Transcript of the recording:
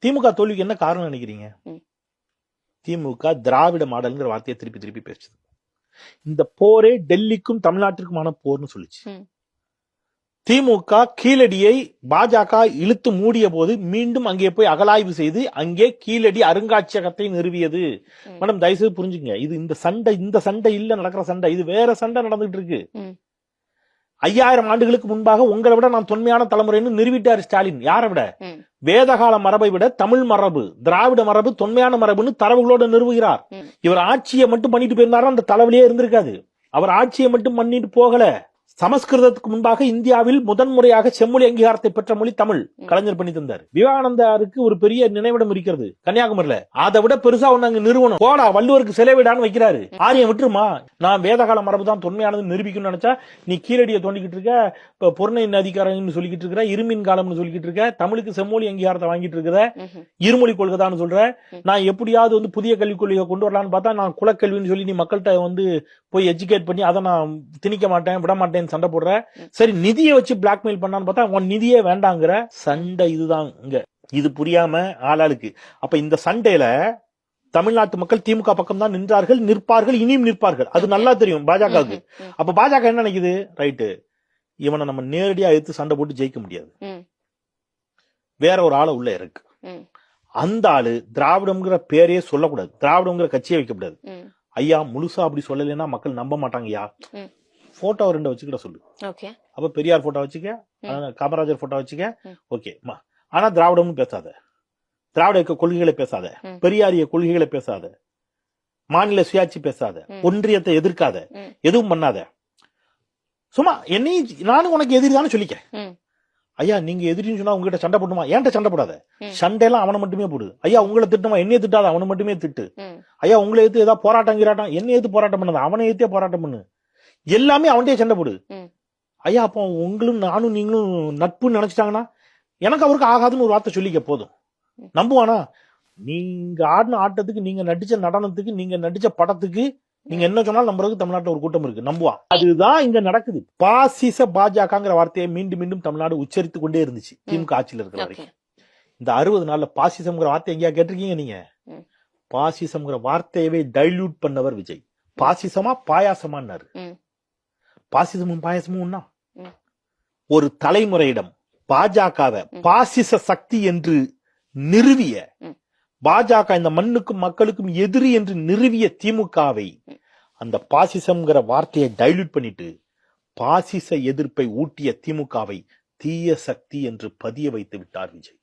திமுக தோல்விக்கு என்ன காரணம் நினைக்கிறீங்க? திமுக திராவிட மாடல்ங்கிற வார்த்தையை திருப்பி திருப்பி பேசுது. இந்த போரே டெல்லிக்கும் தமிழ்நாட்டிற்குமான போர்னு சொல்லுச்சு. திமுக கீழடியை பாஜக இழுத்து மூடிய போது மீண்டும் அங்கே போய் அகலாய்வு செய்து அங்கே கீழடி அருங்காட்சியகத்தை நிறுவியது. மேடம் தயவுசெய்து புரிஞ்சுங்க, இது இந்த சண்டை இல்ல நடக்கிற சண்டை, இது வேற சண்டை நடந்துட்டு இருக்கு. 5000 ஆண்டுகளுக்கு முன்பாக உங்களை விட நான் தொன்மையான தலைமுறைன்னு நிறுவிட்டார் ஸ்டாலின். யாரை விட? வேதகால மரபை விட தமிழ் மரபு, திராவிட மரபு தொன்மையான மரபுன்னு தரவுகளோட நிறுவுகிறார். இவர் ஆட்சியை மட்டும் பண்ணிட்டு போயிருந்தாரா அந்த தலைவிலேயே இருந்திருக்காது. அவர் ஆட்சியை மட்டும் பண்ணிட்டு போகல. சமஸ்கிருதத்துக்கு முன்பாக இந்தியாவில் முதன்முறையாக செம்மொழி அங்கீகாரத்தை பெற்ற மொழி தமிழ். கலைஞர் பண்ணி தந்தார். விவேகானந்தாருக்கு ஒரு பெரிய நினைவிடம் இருக்கிறது கன்னியாகுமரியில. அதை விட பெருசா ஒண்ணு அங்க நிறுவனம் போடா வள்ளுவருக்கு செலவிடான்னு வைக்கிறாரு. ஆரியம் விட்டுருமா? நான் வேதகால மரபு தான் தொன்மையானது நிரூபிக்கணும்னு நினைச்சா நீ கீழடியை தோண்டிக்கிட்டு இருக்க, இப்ப பொருணையின் அதிகாரம் சொல்லிக்கிட்டு இருக்கிற, இருமின் காலம்னு சொல்லிக்கிட்டு இருக்க, தமிழுக்கு செம்மொழி அங்கீகாரத்தை வாங்கிட்டு இருக்கிற, இருமொழி கொள்கைதான்னு சொல்ற. நான் எப்படியாவது புதிய கல்விக் கொள்கையை கொண்டு வரலான்னு பார்த்தா நான் குலக்கல்வின்னு சொல்லி நீ மக்கள்கிட்ட போய் எஜுகேட் பண்ணி அதை நான் திணிக்க மாட்டேன் விட மாட்டேன் சண்டை போடுற. சரி நிதியை வச்சு பிளாக்மெயில் பண்ணான்னு பார்த்தா உன் நிதியே வேண்டாங்கிற சண்டை. இதுதான் இங்க. இது புரியாம ஆளாளுக்கு. அப்ப இந்த சண்டையில தமிழ்நாட்டு மக்கள் திமுக பக்கம் தான் நின்றார்கள், நிற்பார்கள், இனியும் நிற்பார்கள். அது நல்லா தெரியும் பாஜகவுக்கு. அப்ப பாஜக என்ன நினைக்குது? ரைட்டு, இவனை நம்ம நேரடியா எடுத்து சண்டை போட்டு ஜெயிக்க முடியாது, வேற ஒரு ஆளை உள்ள இருக்கு. அந்த ஆளு திராவிடம்ங்கிற பேரையே சொல்லக்கூடாது, திராவிடம்ங்கிற கட்சியை வைக்கக்கூடாது. ஐயா முழுசா அப்படி சொல்லலைன்னா மக்கள் நம்ப மாட்டாங்கய்யா. போட்டோ 2 வச்சுக்கிட்ட சொல்லு. அப்ப பெரியார் போட்டோ வச்சுக்க, காமராஜர் போட்டோ வச்சுக்க, ஓகே. ஆனா திராவிடம்னு பேசாத, திராவிட கொள்கைகளை பேசாத, பெரியாரிய கொள்கைகளை பேசாத, மாநில சுயாட்சி பேசாத, ஒன்றியத்தை எதிர்க்காத, எதுவும் பண்ணாத. சும்மா என்னையும் நானும் உனக்கு எதிரிதான்னு சொல்லிக்க. ஐயா நீங்க எதிரின்னு சொன்னா உங்ககிட்ட சண்டை போட்டுமா? ஏன்ட்ட சண்டை போடாத, சண்டையெல்லாம் அவனை மட்டுமே போடு. ஐயா உங்களை திட்டமா என்னைய திட்டாத, அவனை மட்டுமே திட்டு. ஐயா உங்களை எடுத்து ஏதாவது போராட்டம் கிராட்டம் என்னை எடுத்து போராட்டம் பண்ணாத, அவனை எடுத்தே போராட்டம் பண்ணு. எல்லாமே அவன்கிட்டே சண்டை போடு. ஐயா அப்போ உங்களும் நானும் நீங்களும் நட்புன்னு நினைச்சிட்டாங்கன்னா எனக்கு அவருக்கு ஆகாதுன்னு ஒரு வார்த்தை சொல்லிக்க போதும். நம்புவானா? நீங்க ஆடின ஆட்டத்துக்கு, நீங்க நடிச்ச நடனத்துக்கு, நீங்க நடிச்ச படத்துக்கு நீங்க என்ன சொன்னாலும் நம்புறதுக்கு தமிழ்நாட்டில் ஒரு கூட்டம் இருக்கு, நம்புவான். அதுதான் இங்க நடக்குது. பாசிச பாஜகங்கிற வார்த்தையை மீண்டும் மீண்டும் தமிழ்நாடு உச்சரித்து கொண்டே இருந்துச்சு திமுக ஆட்சியில் இருக்கிற வரைக்கும். இந்த 60 நாள்ல பாசிசம்ங்கிற வார்த்தை எங்கேயா கேட்டிருக்கீங்க நீங்க? பாசிசம்ங்கிற வார்த்தையவே டைல்யூட் பண்ணவர் விஜய். பாசிசமா பாயாசமான்னாரு. பாசிசமும் பாயாசமும் ஒண்ணா? ஒரு தலைமுறையிடம் பாஜகவை பாசிச சக்தி என்று நிறுவிய, பாஜக இந்த மண்ணுக்கும் மக்களுக்கும் எதிரி என்று நிறுவிய திமுகவை அந்த பாசிசம்ங்கிற வார்த்தையை டைல்யூட் பண்ணிட்டு பாசிச எதிர்ப்பை ஊட்டிய திமுகவை தீய சக்தி என்று பதிய வைத்து விட்டார் விஜய்.